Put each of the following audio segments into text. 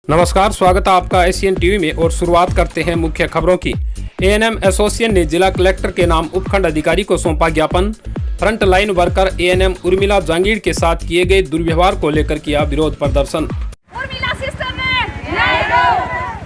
नमस्कार, स्वागत है आपका एशियन टीवी में और शुरुआत करते हैं मुख्य खबरों की। एएनएम एसोसिएशन ने जिला कलेक्टर के नाम उपखंड अधिकारी को सौंपा ज्ञापन। Front line worker ANM Urmila Jangid के साथ किए गए दुर्व्यवहार को लेकर किया विरोध प्रदर्शन। उर्मिला सिस्टर ने न्याय दो,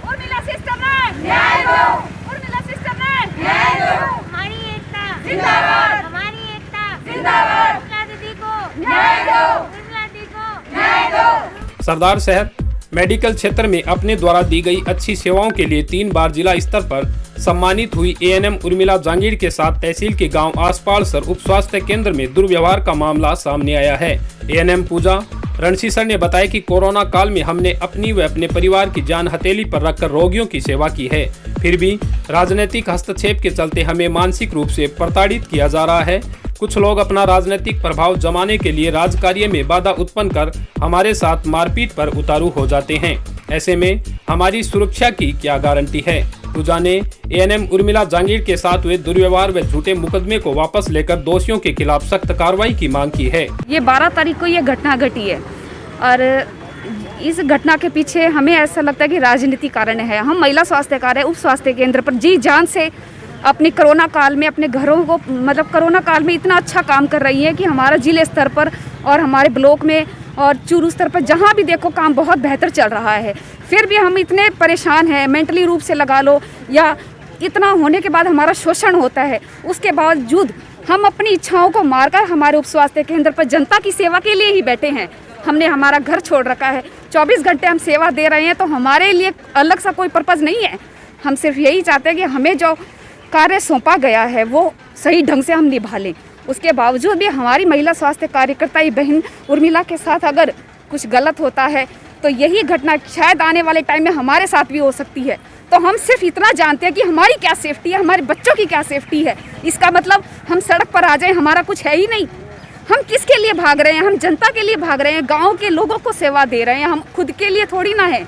उर्मिला सिस्टर ने न्याय दो, उर्मिला सिस्टर ने न्याय दो। हमारी एकता जिंदाबाद, हमारी एकता जिंदाबाद। उर्मिला दीदी को न्याय दो, उर्मिला दीदी को न्याय दो। सरदार शहर मेडिकल क्षेत्र में अपने द्वारा दी गई अच्छी सेवाओं के लिए 3 बार जिला स्तर पर सम्मानित हुई एएनएम उर्मिला जांगीड़ के साथ तहसील के गांव आसपालसर उप स्वास्थ्य केंद्र में दुर्व्यवहार का मामला सामने आया है। एएनएम पूजा रणसीसर ने बताया कि कोरोना काल में हमने अपनी व अपने परिवार की जान हथेली पर रखकर रोगियों की सेवा की है, फिर भी राजनीतिक हस्तक्षेप के चलते हमें मानसिक रूप से प्रताड़ित किया जा रहा है। कुछ लोग अपना राजनीतिक प्रभाव जमाने के लिए राजकार्य में बाधा उत्पन्न कर हमारे साथ मारपीट पर उतारू हो जाते हैं। ऐसे में हमारी सुरक्षा की क्या गारंटी है। पूजा ने एएनएम उर्मिला जांगीड़ के साथ हुए दुर्व्यवहार व झूठे मुकदमे को वापस लेकर दोषियों के खिलाफ सख्त कार्रवाई की मांग की है। ये 12 तारीख को ये घटना घटी है और इस घटना के पीछे हमें ऐसा लगता है कि राजनीति कारण है। हम महिला स्वास्थ्य कार्य उप स्वास्थ्य केंद्र पर जी जान से अपनी कोरोना काल में अपने घरों को कोरोना काल में इतना अच्छा काम कर रही है कि हमारा जिले स्तर पर और हमारे ब्लॉक में और चूरू स्तर पर जहाँ भी देखो काम बहुत बेहतर चल रहा है। फिर भी हम इतने परेशान हैं, मेंटली रूप से लगा लो या इतना होने के बाद हमारा शोषण होता है, उसके बावजूद हम अपनी इच्छाओं को मारकर हमारे उप स्वास्थ्य केंद्र पर जनता की सेवा के लिए ही बैठे हैं। हमने हमारा घर छोड़ रखा है, 24 घंटे हम सेवा दे रहे हैं, तो हमारे लिए अलग सा कोई पर्पज़ नहीं है। हम सिर्फ यही चाहते हैं कि हमें जो कार्य सौंपा गया है वो सही ढंग से हम निभा लें। उसके बावजूद भी हमारी महिला स्वास्थ्य कार्यकर्ता बहन उर्मिला के साथ अगर कुछ गलत होता है तो यही घटना शायद आने वाले टाइम में हमारे साथ भी हो सकती है। तो हम सिर्फ इतना जानते हैं कि हमारी क्या सेफ्टी है, हमारे बच्चों की क्या सेफ्टी है। इसका मतलब हम सड़क पर आ जाएं, हमारा कुछ है ही नहीं। हम किसके लिए भाग रहे हैं? हम जनता के लिए भाग रहे हैं, गाँव के लोगों को सेवा दे रहे हैं, हम खुद के लिए थोड़ी ना है।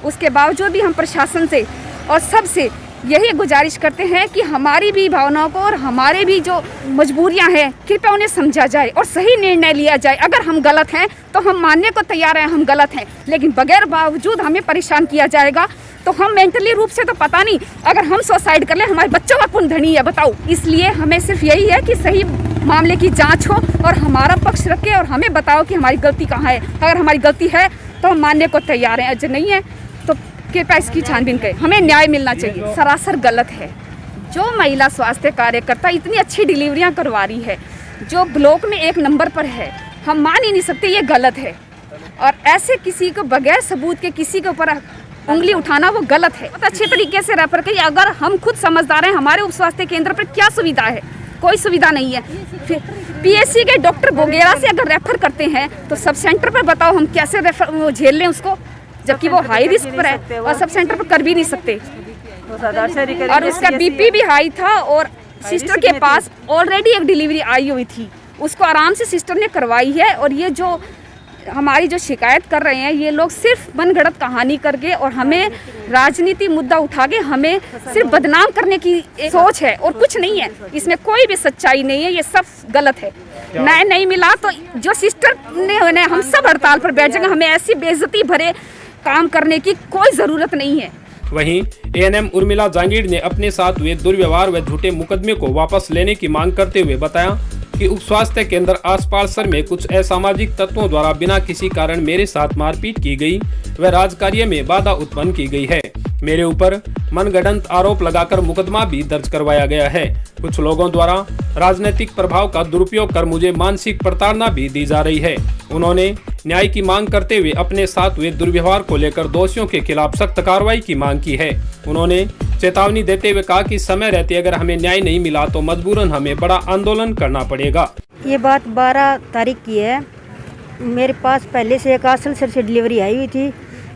उसके बावजूद भी हम प्रशासन से और सबसे यही गुजारिश करते हैं कि हमारी भी भावनाओं को और हमारे भी जो मजबूरियां हैं कृपया उन्हें समझा जाए और सही निर्णय लिया जाए। अगर हम गलत हैं तो हम मानने को तैयार हैं हम गलत हैं, लेकिन बगैर बावजूद हमें परेशान किया जाएगा तो हम मेंटली रूप से तो पता नहीं, अगर हम सुसाइड कर लें हमारे बच्चों का कौन धनी है बताओ। इसलिए हमें सिर्फ यही है कि सही मामले की जाँच हो और हमारा पक्ष रखे और हमें बताओ कि हमारी गलती कहाँ है। अगर हमारी गलती है तो हम मानने को तैयार हैं, अगर नहीं है तो कृपया इसकी छानबीन करें। हमें न्याय मिलना चाहिए। सरासर गलत है। जो महिला स्वास्थ्य कार्यकर्ता इतनी अच्छी डिलीवरियां करवा रही है, जो ब्लॉक में 1 नंबर पर है, हम मान ही नहीं सकते ये गलत है। और ऐसे किसी को बगैर सबूत के किसी के ऊपर उंगली उठाना वो गलत है। बहुत अच्छे तरीके से रेफर करिए। अगर हम खुद समझदार हैं हमारे उप स्वास्थ्य केंद्र पर क्या सुविधा है, कोई सुविधा नहीं है। फिर पीएससी के डॉक्टर बोगेरा से अगर रेफर करते हैं तो सब सेंटर पर बताओ हम कैसे रेफर झेल लें उसको, जबकि वो हाई रिस्क पर है और सब सेंटर पर कर भी नहीं सकते। और उसका बीपी भी हाई था और सिस्टर के पास ऑलरेडी एक डिलीवरी आई हुई थी, उसको आराम से सिस्टर ने करवाई है। और ये जो हमारी जो शिकायत कर रहे हैं ये लोग सिर्फ मनगढ़ंत कहानी करके और हमें राजनीति मुद्दा उठा के हमें सिर्फ बदनाम करने की सोच है और कुछ नहीं है। इसमें कोई भी सच्चाई नहीं है, ये सब गलत है। न्याय नहीं मिला तो जो सिस्टर ने हम सब हड़ताल पर बैठ जाएंगे। हमें ऐसी बेइज्जती भरे काम करने की कोई जरूरत नहीं है। वहीं एएनएम उर्मिला जांगीड़ ने अपने साथ हुए दुर्व्यवहार व झूठे मुकदमे को वापस लेने की मांग करते हुए बताया कि उप स्वास्थ्य केंद्र आसपालसर में कुछ असामाजिक तत्वों द्वारा बिना किसी कारण मेरे साथ मारपीट की गई व राजकार्य में बाधा उत्पन्न की गई है। मेरे ऊपर मनगढ़ंत आरोप लगाकर मुकदमा भी दर्ज करवाया गया है। कुछ लोगों द्वारा राजनीतिक प्रभाव का दुरुपयोग कर मुझे मानसिक प्रताड़ना भी दी जा रही है। उन्होंने न्याय की मांग करते हुए अपने साथ हुए दुर्व्यवहार को लेकर दोषियों के खिलाफ सख्त कार्रवाई की मांग की है। उन्होंने चेतावनी देते हुए कहा कि समय रहते अगर हमें न्याय नहीं मिला तो मजबूरन हमें बड़ा आंदोलन करना पड़ेगा। ये बात 12 तारीख की है। मेरे पास पहले से एक आसलसर से डिलीवरी आई हुई थी,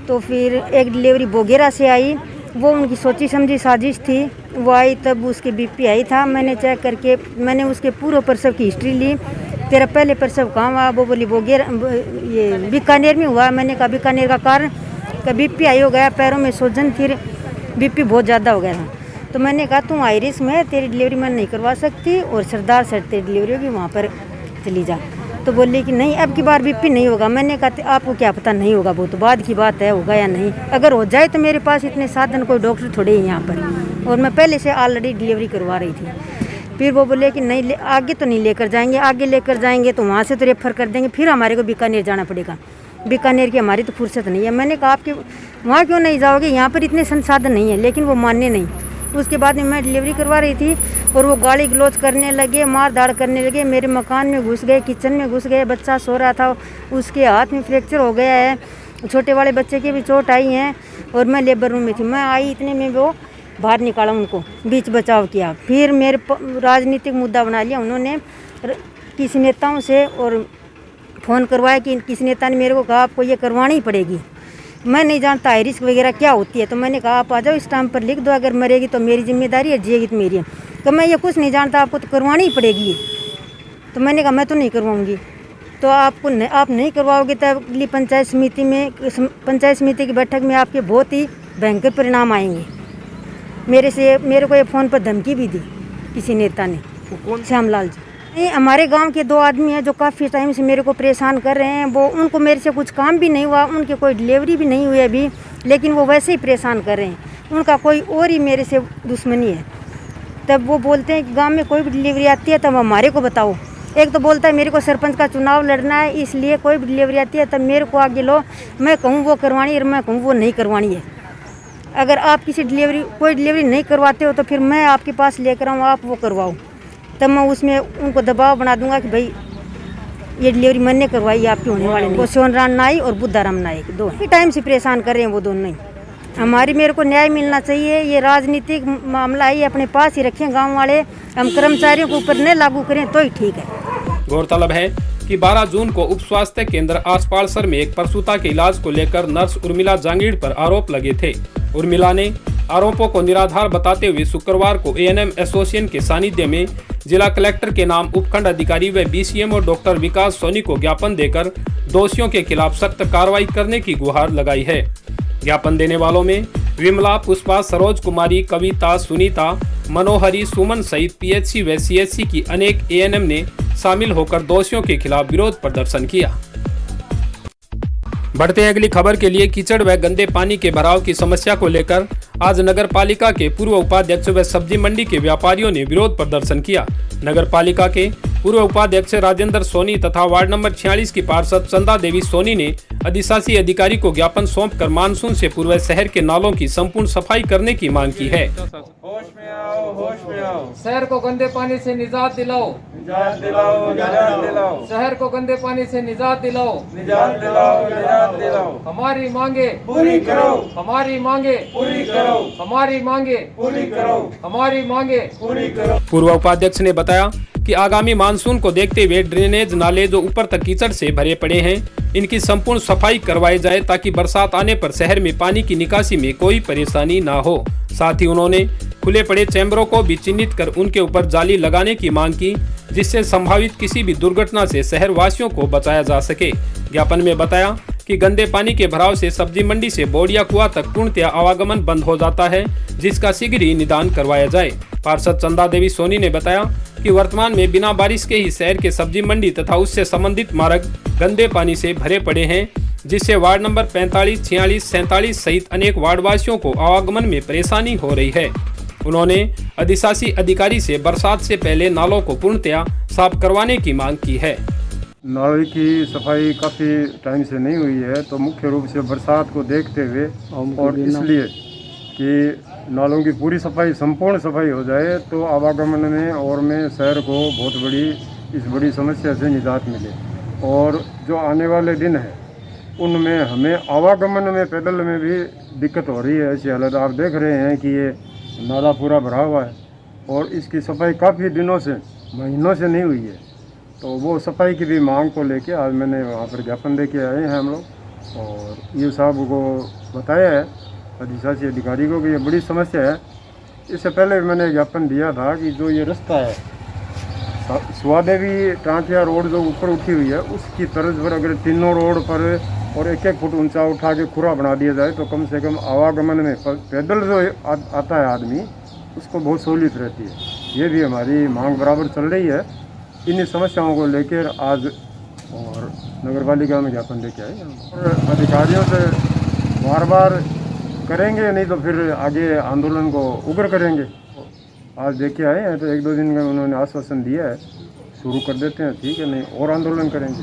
तो फिर एक डिलीवरी बोगेरा से आई। वो उनकी सोची समझी साजिश थी। वो आई तब उसके बीपी आई था। मैंने चेक करके मैंने उसके पूर्व प्रसव की हिस्ट्री ली। तेरा पहले प्रसव कहाँ हुआ? वो बोली बोगेरा ये बीकानेर में हुआ। मैंने कहा बीकानेर का कारण का बीपी आई हो गया, पैरों में सूजन, फिर बीपी बहुत ज़्यादा हो गया था। तो मैंने कहा तुम हाई रिस्क में, तेरी डिलीवरी मैं नहीं करवा सकती और सरदार सर तेरी डिलीवरी होगी वहाँ पर चली जा। तो बोली कि नहीं अब की बार बीपी नहीं होगा। मैंने कहा आपको क्या पता नहीं होगा, वो तो बाद की बात है, होगा या नहीं। अगर हो जाए तो मेरे पास इतने साधन कोई डॉक्टर थोड़े ही यहाँ पर, और मैं पहले से ऑलरेडी डिलीवरी करवा रही थी। फिर वो बोले कि नहीं आगे तो नहीं लेकर जाएंगे, आगे लेकर जाएंगे तो वहाँ से तो रेफर कर देंगे, फिर हमारे को बीकानेर जाना पड़ेगा। बीकानेर की हमारी तो फुर्सत नहीं है। मैंने कहा आपके वहाँ क्यों नहीं जाओगे, यहाँ पर इतने संसाधन नहीं है। लेकिन वो मानने नहीं। उसके बाद में मैं डिलीवरी करवा रही थी और वो गाली गलौज करने लगे, मार धाड़ करने लगे, मेरे मकान में घुस गए, किचन में घुस गए। बच्चा सो रहा था, उसके हाथ में फ्रैक्चर हो गया है, छोटे वाले बच्चे की भी चोट आई है। और मैं लेबर रूम में थी, मैं आई इतने में वो बाहर निकाला, उनको बीच बचाव किया। फिर मेरे राजनीतिक मुद्दा बना लिया उन्होंने किसी नेताओं से, और फ़ोन करवाया कि किसी नेता ने मेरे को कहा आपको ये करवानी ही पड़ेगी। मैं नहीं जानता हाई रिस्क वगैरह क्या होती है, तो मैंने कहा आप आ जाओ, इस टाइम पर लिख दो, अगर मरेगी तो मेरी जिम्मेदारी है, जिएगी तो मेरी है। तो मैं ये कुछ नहीं जानता, आपको तो करवानी ही पड़ेगी। तो मैंने कहा मैं तो नहीं करवाऊंगी। तो आप नहीं करवाओगे तो अगली पंचायत समिति की बैठक में आपके बहुत ही भयंकर परिणाम आएंगे। मेरे को ये फ़ोन पर धमकी भी दी किसी नेता ने, श्यामलाल जी। नहीं, हमारे गांव के 2 आदमी हैं जो काफ़ी टाइम से मेरे को परेशान कर रहे हैं। वो उनको मेरे से कुछ काम भी नहीं हुआ, उनके कोई डिलीवरी भी नहीं हुई अभी, लेकिन वो वैसे ही परेशान कर रहे हैं। उनका कोई और ही मेरे से दुश्मनी है। तब वो बोलते हैं कि गांव में कोई भी डिलीवरी आती है तब हमारे को बताओ। एक तो बोलता है मेरे को सरपंच का चुनाव लड़ना है, इसलिए कोई भी डिलीवरी आती है तब मेरे को आगे लो, मैं कहूँ वो करवानी है और मैं कहूँ वो नहीं करवानी है। अगर आप कोई डिलीवरी नहीं करवाते हो तो फिर मैं आपके पास लेकर आऊँ, आप वो करवाओ, तब मैं उसमें उनको दबाव बना दूंगा कि भाई ये डिलीवरी मैंने करवाई, आपकी होने वाली नहीं। वो सोनराम नाई और बुद्धाराम नाइक 2 ही टाइम से परेशान कर रहे हैं वो दोनों ही। मेरे को न्याय मिलना चाहिए। ये राजनीतिक मामला है, ये अपने पास ही रखें गांव वाले, हम कर्मचारियों के ऊपर न लागू करें तो ही ठीक है। गौरतलब है कि 12 जून को उप स्वास्थ्य केंद्र आसपालसर में एक प्रसूता के इलाज को लेकर नर्स उर्मिला जांगीड़ पर आरोप लगे थे। उर्मिला ने आरोपों को निराधार बताते हुए शुक्रवार को एएनएम एसोसिएशन के सानिध्य में जिला कलेक्टर के नाम उपखंड अधिकारी व बीसीएमओ डॉक्टर विकास सोनी को ज्ञापन देकर दोषियों के खिलाफ सख्त कार्रवाई करने की गुहार लगाई है। ज्ञापन देने वालों में विमला, पुष्पा, सरोज कुमारी, कविता, सुनीता, मनोहरी, सुमन सहित पीएचसी व सीएचसी की अनेक एएनएम ने शामिल होकर दोषियों के खिलाफ विरोध प्रदर्शन किया। बढ़ते हैं अगली खबर के लिए। कीचड़ व गंदे पानी के भराव की समस्या को लेकर आज नगर पालिका के पूर्व उपाध्यक्ष व सब्जी मंडी के व्यापारियों ने विरोध प्रदर्शन किया। नगर पालिका के पूर्व उपाध्यक्ष राजेंद्र सोनी तथा वार्ड नंबर 46 की पार्षद चंदा देवी सोनी ने अधिशासी अधिकारी को ज्ञापन सौंपकर मानसून से पूर्व शहर के नालों की संपूर्ण सफाई करने की मांग की है। होश में आओ, होश में आओ। शहर को गंदे पानी से निजात दिलाओ, निजात दिलाओ, निजात दिलाओ। शहर को गंदे पानी से निजात दिलाओ, निजात दिलाओ, निजात दिलाओ। हमारी मांगे पूरी करो, हमारी मांगे पूरी करो, हमारी मांगे पूरी करो, हमारी मांगे पूरी करो। पूर्व उपाध्यक्ष ने बताया कि आगामी मानसून को देखते हुए ड्रेनेज नाले जो ऊपर तक कीचड़ से भरे पड़े हैं, इनकी संपूर्ण सफाई करवाई जाए ताकि बरसात आने पर शहर में पानी की निकासी में कोई परेशानी ना हो। साथ ही उन्होंने खुले पड़े चैम्बरों को भी चिन्हित कर उनके ऊपर जाली लगाने की मांग की, जिससे संभावित किसी भी दुर्घटना से शहर वासियों को बचाया जा सके। ज्ञापन में बताया कि गंदे पानी के भराव से सब्जी मंडी से बोडिया कुआं तक पूर्णतया आवागमन बंद हो जाता है, जिसका शीघ्र ही निदान करवाया जाए। पार्षद चंदा देवी सोनी ने बताया कि वर्तमान में बिना बारिश के ही शहर के सब्जी मंडी तथा उससे संबंधित मार्ग गंदे पानी से भरे पड़े हैं, जिससे वार्ड नंबर 45, 46, 47 सहित अनेक वार्ड वासियों को आवागमन में परेशानी हो रही है। उन्होंने अधिशासी अधिकारी से बरसात से पहले नालों को पूर्णतया साफ करवाने की मांग की है। नाले की सफाई काफ़ी टाइम से नहीं हुई है, तो मुख्य रूप से बरसात को देखते हुए और इसलिए कि नालों की पूरी सफाई, संपूर्ण सफाई हो जाए तो आवागमन में और में शहर को बहुत इस बड़ी समस्या से निजात मिले। और जो आने वाले दिन हैं उनमें हमें आवागमन में, पैदल में भी दिक्कत हो रही है। ऐसी हालत आप देख रहे हैं कि ये नाला पूरा भरा हुआ है और इसकी सफाई काफ़ी दिनों से, महीनों से नहीं हुई है। तो वो सफाई की भी मांग को लेके आज मैंने वहाँ पर ज्ञापन दे के आए हैं हम लोग, और ईओ साहब को बताया है, अधिशासी अधिकारी को, कि ये बड़ी समस्या है। इससे पहले मैंने ज्ञापन दिया था कि जो ये रास्ता है सुवादेवी टांटिया रोड जो ऊपर उठी हुई है, उसकी तर्ज पर अगर तीनों रोड पर और 1-1 फुट ऊंचा उठा के खुरा बना दिया जाए तो कम से कम आवागमन में पैदल जो आता है आदमी, उसको बहुत सहूलियत रहती है। ये भी हमारी मांग बराबर चल रही है। इन्हीं समस्याओं को लेकर आज और नगर पालिका में ज्ञापन लेके आए और अधिकारियों से बार बार करेंगे, नहीं तो फिर आगे आंदोलन को उग्र करेंगे। आज देखे आए हैं तो 1-2 दिन में उन्होंने आश्वासन दिया है, शुरू कर देते हैं, ठीक है, नहीं और आंदोलन करेंगे।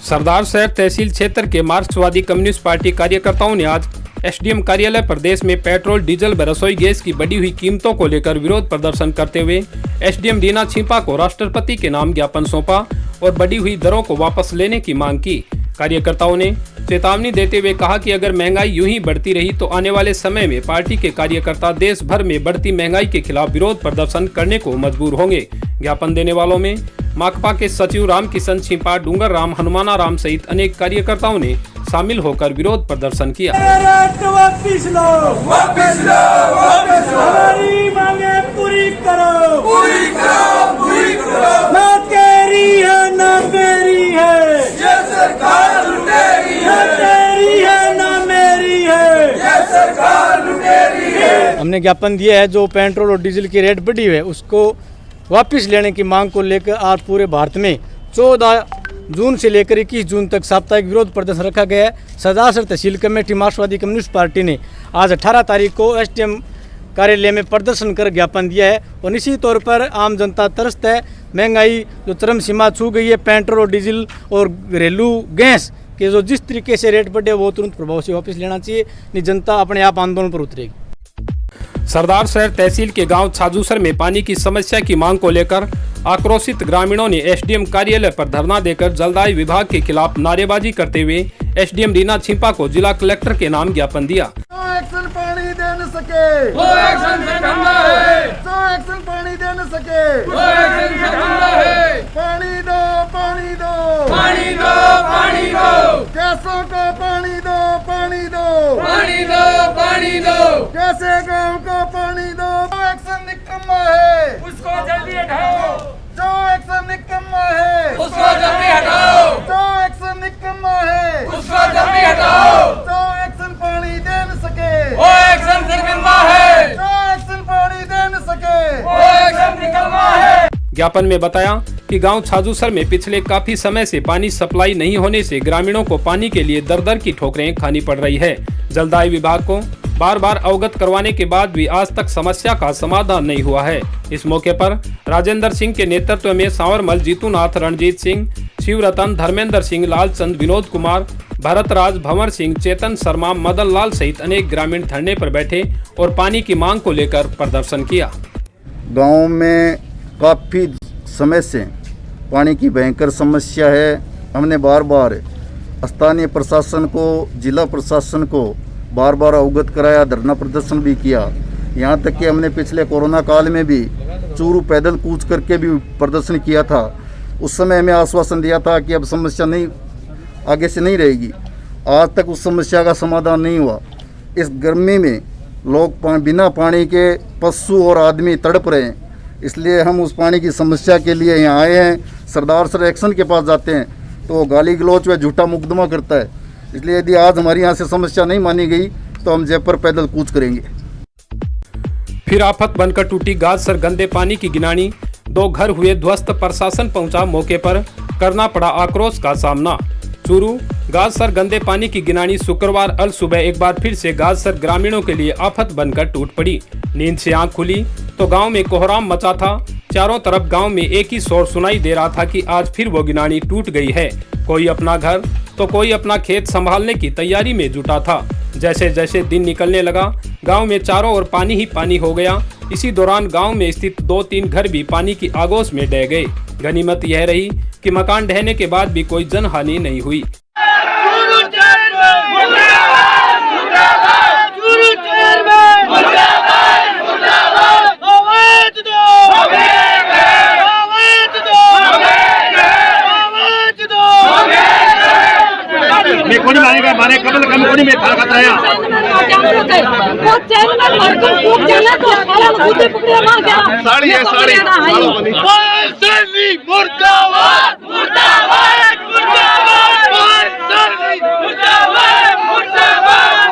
सरदार शहर तहसील क्षेत्र के मार्क्सवादी कम्युनिस्ट पार्टी कार्यकर्ताओं ने आज एसडीएम कार्यालय प्रदेश में पेट्रोल, डीजल व रसोई गैस की बढ़ी हुई कीमतों को लेकर विरोध प्रदर्शन करते हुए एसडीएम रीना छिंपा को राष्ट्रपति के नाम ज्ञापन सौंपा और बढ़ी हुई दरों को वापस लेने की मांग की। कार्यकर्ताओं ने चेतावनी देते हुए कहा कि अगर महंगाई यूं ही बढ़ती रही तो आने वाले समय में पार्टी के कार्यकर्ता देश भर में बढ़ती महंगाई के खिलाफ विरोध प्रदर्शन करने को मजबूर होंगे। ज्ञापन देने वालों में माकपा के सचिव रामकिशन छिंपा, डूंगर राम, हनुमाना राम सहित अनेक कार्यकर्ताओं ने शामिल होकर विरोध प्रदर्शन किया। वापिस लो, वापिस लो, वापिस लो। हमारी मांगे पूरी करो, पूरी करो, पूरी करो। ना तेरी है ना मेरी है, ये सरकार लुटेरी है। ना तेरी है ना मेरी है, ये सरकार लुटेरी है। हमने ज्ञापन दिया है, जो पेट्रोल और डीजल की रेट बढ़ी हुई है उसको वापस लेने की मांग को लेकर आज पूरे भारत में 14 जून से लेकर 21 जून तक साप्ताहिक विरोध प्रदर्शन रखा गया है। सरदार शहर तहसील कमेटी मार्क्सवादी कम्युनिस्ट पार्टी ने आज 18 तारीख को एसडीएम कार्यालय में प्रदर्शन कर ज्ञापन दिया है और निश्चित तौर पर आम जनता त्रस्त है। महंगाई जो चरम सीमा छू गई है, पेट्रोल और डीजल और घरेलू गैस के जो जिस तरीके से रेट बढ़े वो तुरंत प्रभाव से वापस लेना चाहिए, नहीं जनता अपने आप आंदोलन पर उतरेगी। सरदार शहर तहसील के गांव छाजूसर में पानी की समस्या की मांग को लेकर आक्रोशित ग्रामीणों ने एसडीएम कार्यालय पर धरना देकर जलदाय विभाग के खिलाफ नारेबाजी करते हुए एसडीएम रीना छिंपा को जिला कलेक्टर के नाम ज्ञापन दिया। एक्शन पानी दे न सके, वो एक्शन से ठंडा है। जो एक्शन पानी दे न सके, वो एक्शन से ठंडा है। पानी दो, पानी दो, पानी दो, पानी दो। कैसों को पानी दो, पानी दो, पानी दो, पानी दो। कैसे गांव को पानी दो। जो एक्शन निकम्मा है उसको जल्दी हटाओ। जो एक्शन निकम्मा है उसको जल्दी हटाओ। जो एक्शन निकम्मा है उसको जल्दी हटाओ। जो एक्शन पानी दे न सके, वो एक्शन निकम्मा है। जो एक्शन पानी दे न सके, वो एक्शन निकम्मा है। ज्ञापन में बताया कि गांव छाजूसर में पिछले काफी समय से पानी सप्लाई नहीं होने से ग्रामीणों को पानी के लिए दर दर की ठोकरें खानी पड़ रही है। जलदाय विभाग को बार बार अवगत करवाने के बाद भी आज तक समस्या का समाधान नहीं हुआ है। इस मौके पर राजेंद्र सिंह के नेतृत्व में सांवरमल, जीतूनाथ, रणजीत सिंह, शिवरतन, धर्मेंद्र सिंह, लालचंद, विनोद कुमार, भरतराज, भंवर सिंह, चेतन शर्मा, मदन लाल सहित अनेक ग्रामीण धरने पर बैठे और पानी की मांग को लेकर प्रदर्शन किया। गाँव में काफ़ी समय से पानी की भयंकर समस्या है। हमने बार बार स्थानीय प्रशासन को, जिला प्रशासन को बार बार अवगत कराया, धरना प्रदर्शन भी किया। यहाँ तक कि हमने पिछले कोरोना काल में भी चूरू पैदल कूच करके भी प्रदर्शन किया था। उस समय हमें आश्वासन दिया था कि अब समस्या नहीं, आगे से नहीं रहेगी। आज तक उस समस्या का समाधान नहीं हुआ। इस गर्मी में लोग बिना पानी के पशु और आदमी तड़प रहे हैं, इसलिए हम उस पानी की समस्या के लिए यहाँ आए हैं। सरदार सर एक्शन के पास जाते हैं तो वो गाली गलौच व झूठा मुकदमा करता है, इसलिए यदि आज हमारी यहाँ से समस्या नहीं मानी गई तो हम जयपुर पैदल कूच करेंगे। फिर आफत बनकर टूटी गाजसर गंदे पानी की गिनानी, 2 घर हुए ध्वस्त, प्रशासन पहुंचा मौके पर, करना पड़ा आक्रोश का सामना। चूरू गाजसर गंदे पानी की गिनानी शुक्रवार अल सुबह एक बार फिर से गाजसर ग्रामीणों के लिए आफत बनकर टूट पड़ी। नींद से आंख खुली तो गांव में कोहराम मचा था। चारों तरफ गांव में एक ही शोर सुनाई दे रहा था कि आज फिर वो गिनानी टूट गई है। कोई अपना घर तो कोई अपना खेत संभालने की तैयारी में जुटा था। जैसे जैसे दिन निकलने लगा गांव में चारों ओर पानी ही पानी हो गया। इसी दौरान गांव में स्थित 2-3 घर भी पानी की आगोश में ढह गए। गनीमत यह रही कि मकान ढहने के बाद भी कोई जनहानि नहीं हुई। कोणी मानेगा माने कबल कम कोणी में खा खाता है वो चैन में मरकर कूद जाना तो साला मुझे पकड़े मार गया। साड़ी है साड़ी मुर्दाबाद मुर्दाबाद मुर्दाबाद मुर्दाबाद मुर्दाबाद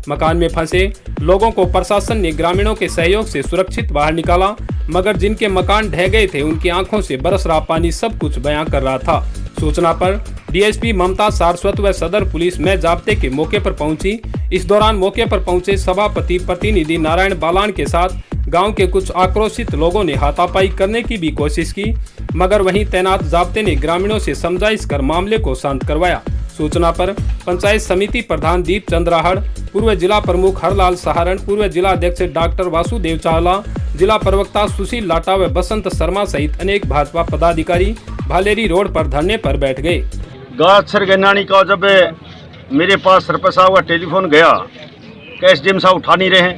मकान में फंसे लोगों को प्रशासन ने ग्रामीणों के सहयोग से सुरक्षित बाहर निकाला, मगर जिनके मकान ढह गए थे उनकी आंखों से बरस रहा पानी सब कुछ बयां कर रहा था। सूचना पर डीएसपी ममता सारस्वत व सदर पुलिस में जाब्ते के मौके पर पहुंची। इस दौरान मौके पर पहुंचे सभापति प्रतिनिधि नारायण बालान के साथ गांव के कुछ आक्रोशित लोगों ने हाथापाई करने की भी कोशिश की, मगर वहीं तैनात जाब्ते ने ग्रामीणों से समझाइश कर मामले को शांत करवाया। सूचना पर पंचायत समिति प्रधान दीप चंद्राहड़, पूर्व जिला प्रमुख हरलाल सहारण, पूर्व जिला अध्यक्ष डॉक्टर वासुदेव चावला, जिला प्रवक्ता सुशील लाटा व बसंत शर्मा सहित अनेक भाजपा पदाधिकारी भालेरी रोड पर धरने पर बैठ गए। गाछर गन्नानी का जब मेरे पास सरपंच साहब का टेलीफोन गया कि एसडीएम साहब उठा नहीं रहे,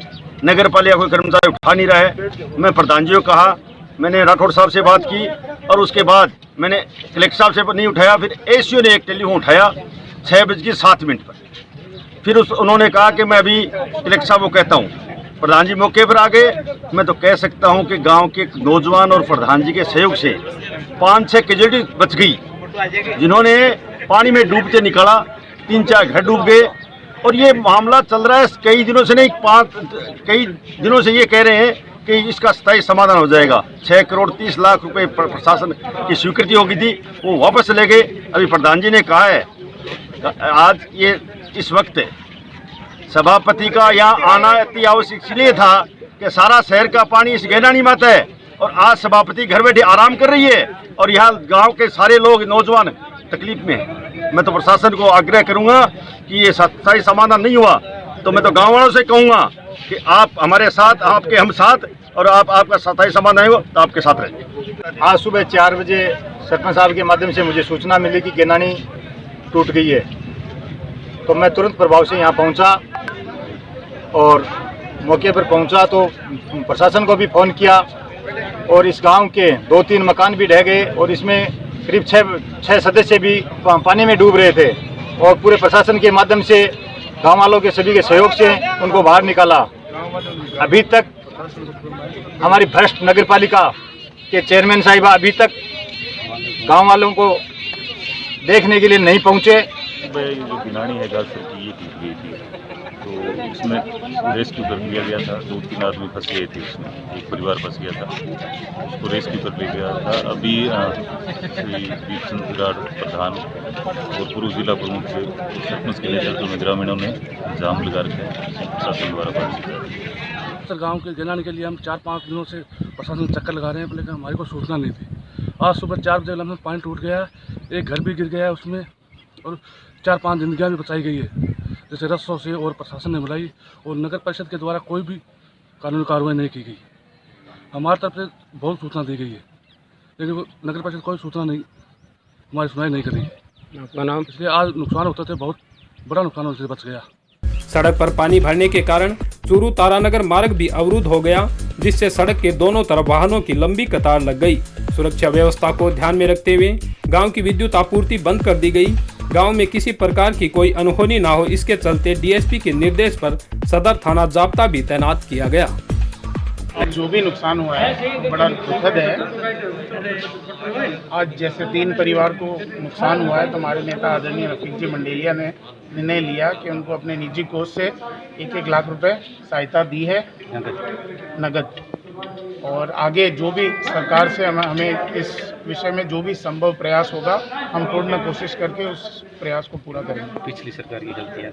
नगर पालिका कोई कर्मचारी उठा नहीं रहा है, मैं प्रधान जी को कहा, मैंने राठौड़ साहब से बात की और उसके बाद मैंने कलेक्टर साहब से नहीं उठाया। फिर एसडीओ ने एक टेलीफोन उठाया 6:07 पर। फिर उन्होंने कहा कि मैं अभी कलेक्टर साहब को कहता हूँ। प्रधान जी मौके पर आ गए। मैं तो कह सकता हूँ कि गांव के नौजवान और प्रधान जी के सहयोग से 5-6 कैजुअल्टी बच गई, जिन्होंने पानी में डूबते निकाला। 3-4 घर डूब गए और ये मामला चल रहा है कई दिनों से, नहीं कई दिनों से ये कह रहे हैं कि इसका स्थायी समाधान हो जाएगा। 6 करोड़ 30 लाख रुपए प्रशासन की स्वीकृति हो गई थी, वो वापस ले गए। अभी प्रधान जी ने कहा है आज ये इस वक्त सभापति का यहाँ आना अति आवश्यक इसलिए था कि सारा शहर का पानी इस गैनानी में आता है और आज सभापति घर बैठे आराम कर रही है और यहाँ गांव के सारे लोग नौजवान तकलीफ में हैं। मैं तो प्रशासन को आग्रह करूंगा कि ये स्थायी समाधान नहीं हुआ तो मैं तो गाँव वालों से कहूँगा कि आप हमारे साथ, आपके हम साथ, और आपका स्थायी समाधान नहीं हुआ तो आपके साथ रहें। आज सुबह 4 बजे सरपंच साहब के माध्यम से मुझे सूचना मिली कि गैनानी टूट गई है, तो मैं तुरंत प्रभाव से यहाँ पहुँचा और मौके पर पहुँचा तो प्रशासन को भी फ़ोन किया और इस गांव के 2-3 मकान भी ढह गए और इसमें करीब 6 सदस्य भी पानी में डूब रहे थे और पूरे प्रशासन के माध्यम से गांव वालों के सभी के सहयोग से उनको बाहर निकाला। अभी तक हमारी भ्रष्ट नगर पालिका के चेयरमैन साहिबा अभी तक गांव वालों को देखने के लिए नहीं पहुंचे। जो गिनानी है गाछर की ये टूट गई थी तो उसमें रेस्क्यू कर लिया गया था। 2-3 आदमी फंस गए थे, उसमें एक परिवार फंस गया था, उसको रेस्क्यू कर लिया गया था। अभी श्री दीप चंद्राहड़ प्रधान और पूर्व जिला प्रमुख के सरपंच के नेतृत्व में ग्रामीणों ने जाम लगा रखे प्रशासन द्वारा बातचीत। गाँव के गैनानी के लिए हम 4-5 दिनों से प्रशासन चक्कर लगा रहे हैं, लेकिन हमारी को सूचना नहीं थी। आज सुबह 4 बजे लम्हे पानी टूट गया, एक घर भी गिर गया उसमें और 4-5 जिंदगियाँ भी बचाई गई है, जैसे रस्सों से, और प्रशासन ने बुलाई और नगर परिषद के द्वारा कोई भी कानूनी कार्रवाई नहीं की गई। हमारी तरफ से बहुत सूचना दी गई है, लेकिन नगर परिषद कोई सूचना नहीं, हमारी सुनाई नहीं करी। आपका नाम? इसलिए आज नुकसान होता था, बहुत बड़ा नुकसान होने से बच गया। सड़क पर पानी भरने के कारण चूरू तारानगर मार्ग भी अवरुद्ध हो गया, जिससे सड़क के दोनों तरफ वाहनों की लंबी कतार लग गई। सुरक्षा व्यवस्था को ध्यान में रखते हुए गांव की विद्युत आपूर्ति बंद कर दी गई। गांव में किसी प्रकार की कोई अनहोनी ना हो, इसके चलते डीएसपी के निर्देश पर सदर थाना जाब्ता भी तैनात किया गया। जो भी नुकसान हुआ है बड़ा दुखद है। आज जैसे 3 परिवार को नुकसान हुआ है तो हमारे नेता आदरणीय रफीक जी मंडेलिया ने निर्णय लिया कि उनको अपने निजी कोष से 1-1 लाख रुपए सहायता दी है नगद, और आगे जो भी सरकार से हमें इस विषय में जो भी संभव प्रयास होगा हम पूर्ण कोशिश करके उस प्रयास को पूरा करेंगे। पिछली सरकार की गलतियाँ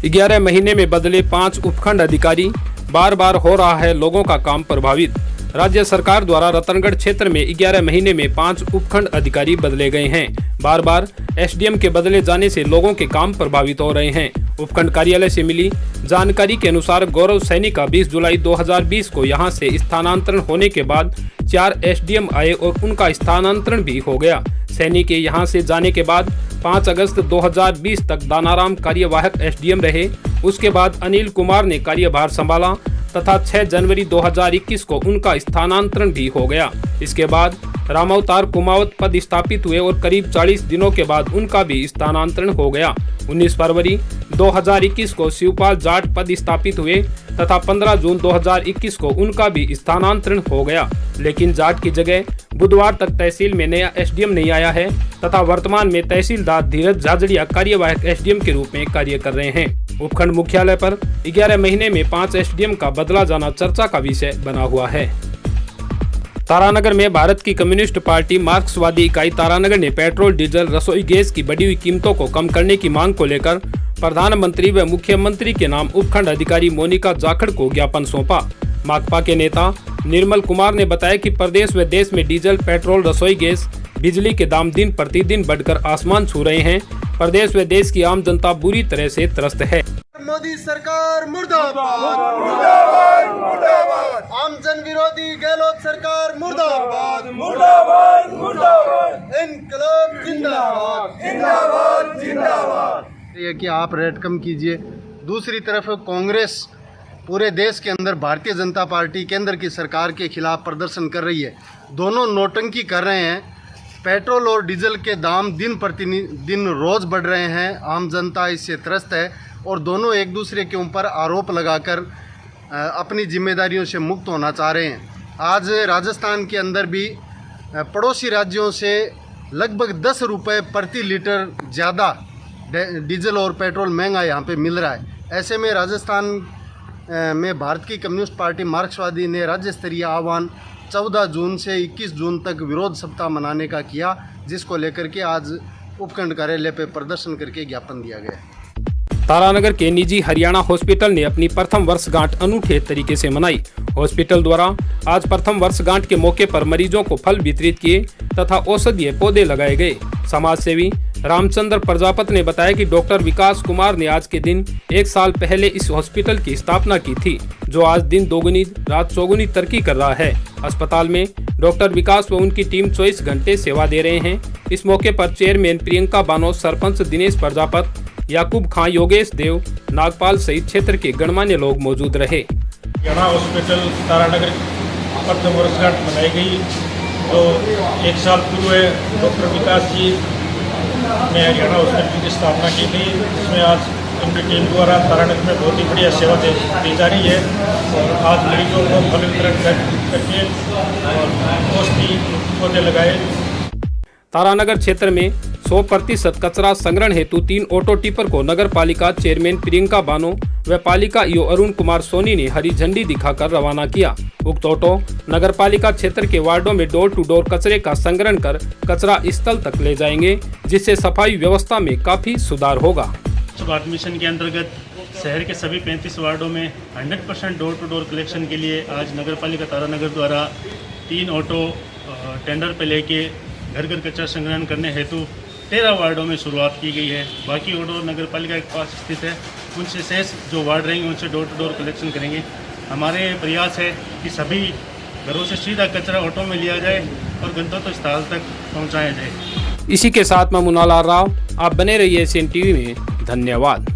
11 महीने में बदले 5 उपखंड अधिकारी, बार बार हो रहा है लोगों का काम प्रभावित। राज्य सरकार द्वारा रतनगढ़ क्षेत्र में 11 महीने में 5 उपखंड अधिकारी बदले गए हैं। बार बार एसडीएम के बदले जाने से लोगों के काम प्रभावित हो रहे हैं। उपखंड कार्यालय से मिली जानकारी के अनुसार गौरव सैनी का 20 जुलाई 2020 को यहां से स्थानांतरण होने के बाद 4 एसडीएम आए और उनका स्थानांतरण भी हो गया। सैनी के यहां से जाने के बाद 5 अगस्त 2020 तक दानाराम कार्यवाहक एसडीएम रहे। उसके बाद अनिल कुमार ने कार्यभार संभाला तथा 6 जनवरी 2021 को उनका स्थानांतरण भी हो गया। इसके बाद रामावतार कुमावत पद स्थापित हुए और करीब 40 दिनों के बाद उनका भी स्थानांतरण हो गया। 19 फरवरी 2021 को शिवपाल जाट पद स्थापित हुए तथा 15 जून 2021 को उनका भी स्थानांतरण हो गया। लेकिन जाट की जगह बुधवार तक तहसील में नया एसडीएम नहीं आया है तथा वर्तमान में तहसीलदार धीरज झाझड़िया कार्यवाहक एसडीएम के रूप में कार्य कर रहे हैं। उपखंड मुख्यालय पर 11 महीने में 5 एसडीएम का बदला जाना चर्चा का विषय बना हुआ है। तारानगर में भारत की कम्युनिस्ट पार्टी मार्क्सवादी इकाई तारानगर ने पेट्रोल, डीजल, रसोई गैस की बढ़ी हुई कीमतों को कम करने की मांग को लेकर प्रधानमंत्री व मुख्यमंत्री के नाम उपखंड अधिकारी मोनिका जाखड़ को ज्ञापन सौंपा। माकपा के नेता निर्मल कुमार ने बताया कि प्रदेश व देश में डीजल, पेट्रोल, रसोई गैस, बिजली के दाम दिन प्रतिदिन बढ़कर आसमान छू रहे हैं। प्रदेश व देश की आम जनता बुरी तरह से त्रस्त है। मोदी सरकार मुर्दाबाद, मुर्दाबाद, मुर्दाबाद। आम जन विरोधी गहलोत सरकार मुर्दाबाद, मुर्दाबाद, मुर्दाबाद। इनकलाब जिंदाबाद, जिंदाबाद, जिंदाबाद। ये कि आप रेट कम कीजिए। दूसरी तरफ कांग्रेस पूरे देश के अंदर भारतीय जनता पार्टी केंद्र की सरकार के खिलाफ प्रदर्शन कर रही है। दोनों नोटंकी कर रहे हैं। पेट्रोल और डीजल के दाम दिन प्रतिदिन रोज़ बढ़ रहे हैं। आम जनता इससे त्रस्त है और दोनों एक दूसरे के ऊपर आरोप लगाकर अपनी जिम्मेदारियों से मुक्त होना चाह रहे हैं। आज राजस्थान के अंदर भी पड़ोसी राज्यों से लगभग 10 रुपये प्रति लीटर ज़्यादा डीजल और पेट्रोल महंगा यहाँ पे मिल रहा है। ऐसे में राजस्थान में भारत की कम्युनिस्ट पार्टी मार्क्सवादी ने राज्य स्तरीय आह्वान 14 जून से 21 जून तक विरोध सप्ताह मनाने का किया, जिसको लेकर के आज उपखंड कार्यालय पर प्रदर्शन करके ज्ञापन दिया गया। तारानगर के निजी हरियाणा हॉस्पिटल ने अपनी प्रथम वर्षगांठ अनूठे तरीके से मनाई। हॉस्पिटल द्वारा आज प्रथम वर्षगांठ के मौके पर मरीजों को फल वितरित किए तथा औषधीय पौधे लगाए गए। समाज सेवी रामचंद्र प्रजापति ने बताया कि डॉक्टर विकास कुमार ने आज के दिन 1 साल पहले इस हॉस्पिटल की स्थापना की थी, जो आज दिन दोगुनी रात चौगुनी तरक्की कर रहा है। अस्पताल में डॉक्टर विकास व उनकी टीम 24 घंटे सेवा दे रहे हैं। इस मौके पर चेयरमैन प्रियंका बानो, सरपंच दिनेश प्रजापति, याकूब खां, योगेश देव, नागपाल सहित क्षेत्र के गणमान्य लोग मौजूद रहे। हरियाणा हॉस्पिटल तारानगर प्रथम वर्षगांठ मनाई गई। तो 1 साल पूर्व डॉक्टर विकास जी ने हरियाणा हॉस्पिटल की स्थापना की थी, जिसमें आज उनकी टीम द्वारा तारानगर में बहुत ही बढ़िया सेवा दी जा रही है। और आज मरीजों को फल वितरण करके और औषधि पौधे लगाए। तारानगर क्षेत्र में 100% कचरा संग्रहण हेतु 3 ऑटो टिपर को नगर पालिका चेयरमैन प्रियंका बानो व पालिका ईओ अरुण कुमार सोनी ने हरी झंडी दिखाकर रवाना किया। उक्त ऑटो नगर पालिका क्षेत्र के वार्डों में डोर टू डोर कचरे का संग्रहण कर कचरा स्थल तक ले जाएंगे, जिससे सफाई व्यवस्था में काफी सुधार होगा। स्वच्छ भारत मिशन के अंतर्गत शहर के सभी 35 वार्डों में 100% डोर टू डोर कलेक्शन के लिए आज नगर पालिका तारानगर द्वारा 3 ऑटो टेंडर पे लेके घर घर कचरा संग्रहण करने हेतु 13 वार्डों में शुरुआत की गई है। बाकी ऑटो नगर पालिका के पास स्थित है, उनसे शेष जो वार्ड रहेंगे उनसे डोर टू डोर कलेक्शन करेंगे। हमारे प्रयास है कि सभी घरों से सीधा कचरा ऑटो में लिया जाए और गंतव्य स्थल तक पहुंचाया जाए। इसी के साथ मैं मुनालाल राव, आप बने रहिए SN TV में। धन्यवाद।